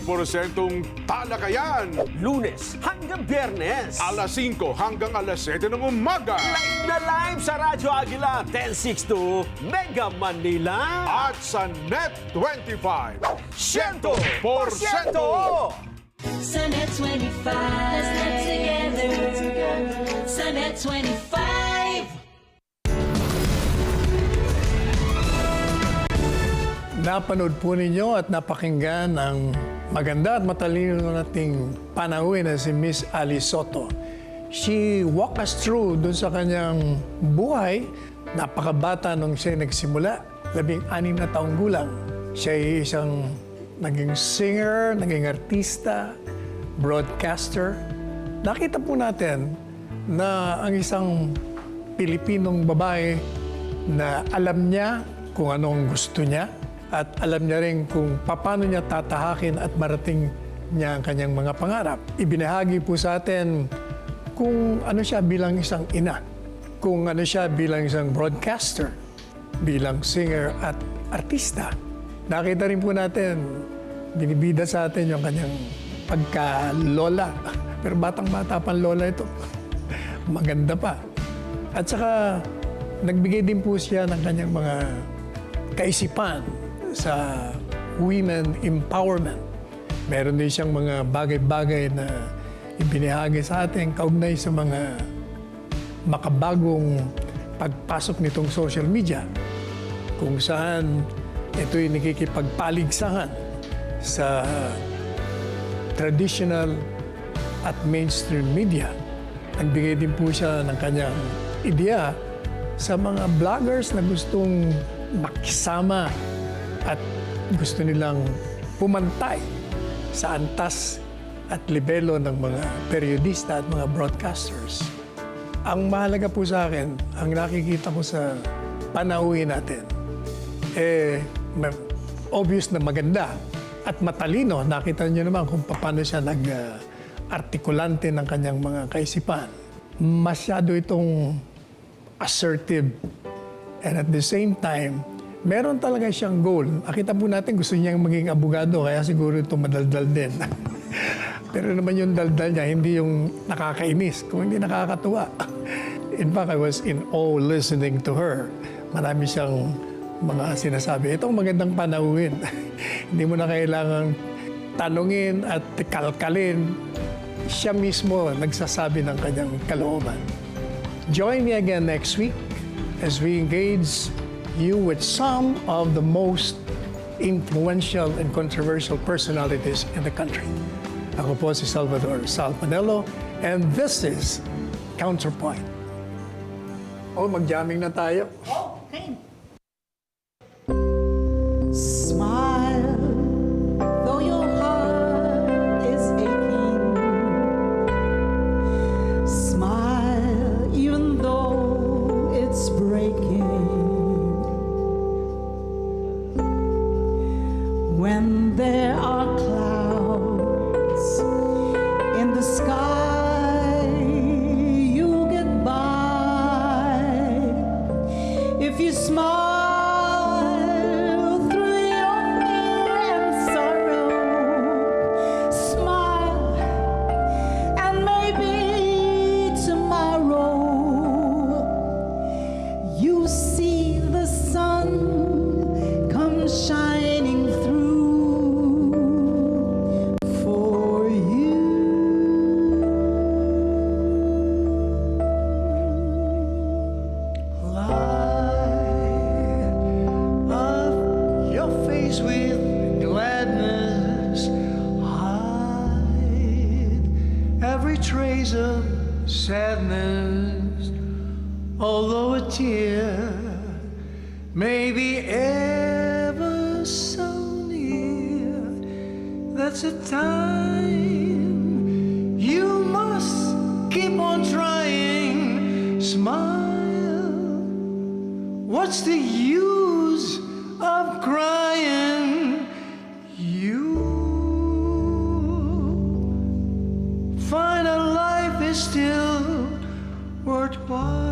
talakayan! Lunes hanggang Biyernes! Alas 5 hanggang alas 7 ng umaga! Live na live sa Radyo Aguila 1062 Mega Manila! At sa Net 25! 100%! Sa Net 25. Let's get together sa Net 25. Napanood po ninyo at napakinggan ang maganda at matalino nating panauhin na si Miss Ali Soto. She walked us through dun sa kanyang buhay. Napakabata nung siya nagsimula, 16 na taong gulang. Siya ay isang naging singer, naging artista, broadcaster. Nakita po natin na ang isang Pilipinong babae na alam niya kung ano ang gusto niya at alam niya rin kung paano niya tatahakin at marating niya ang kanyang mga pangarap. Ibinahagi po sa atin kung ano siya bilang isang ina, kung ano siya bilang isang broadcaster, bilang singer at artista. Nakita rin po natin, binibida sa atin yung kanyang pagka-lola. Pero batang-bata pang lola ito. Maganda pa. At saka, nagbigay din po siya ng kanyang mga kaisipan sa women empowerment. Meron din siyang mga bagay-bagay na ibinahagi sa atin kaugnay sa mga makabagong pagpasok nitong social media kung saan ito'y nakikipagpaligsahan sa traditional at mainstream media. Nagbigay din po siya ng kanyang ideya sa mga vloggers na gustong makisama at gusto nilang pumantay sa antas at libelo ng mga periodista at mga broadcasters. Ang mahalaga po sa akin, ang nakikita ko sa panauhin natin, obvious na maganda at matalino. Nakita niyo naman kung paano siya artikulante ng kanyang mga kaisipan. Masyado itong assertive. And at the same time, meron talaga siyang goal. Nakita po natin gusto niyang maging abogado, kaya siguro ito madaldal din. Pero naman yung daldal niya, hindi yung nakakainis, kung hindi nakakatuwa. In fact, I was in awe listening to her. Marami siyang mga sinasabi. Itong magandang panauhin. Hindi mo na kailangang tanungin at kalkalin. Siya mismo nagsasabi ng kanyang kalooban. Join me again next week as we engage you with some of the most influential and controversial personalities in the country. Ako po si Salvador Panelo, and this is Counterpoint. Mag-jamming na tayo. Okay. Smile, though your heart is aching. Smile, even though it's breaking. When there are clouds in the sky, you get by. If you smile through your fear and sorrow, smile, and maybe tomorrow you see the sun come shining through for you. Your face with gladness, hide every trace of sadness, although a tear may be ever so near. That's a time you must keep on trying. Smile. What's the use of crying? You find a life is still worthwhile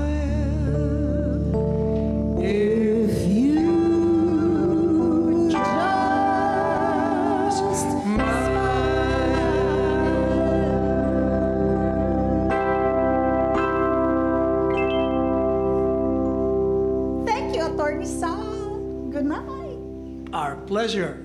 if you just Thank you, Attorney Sal. Good night. Our pleasure.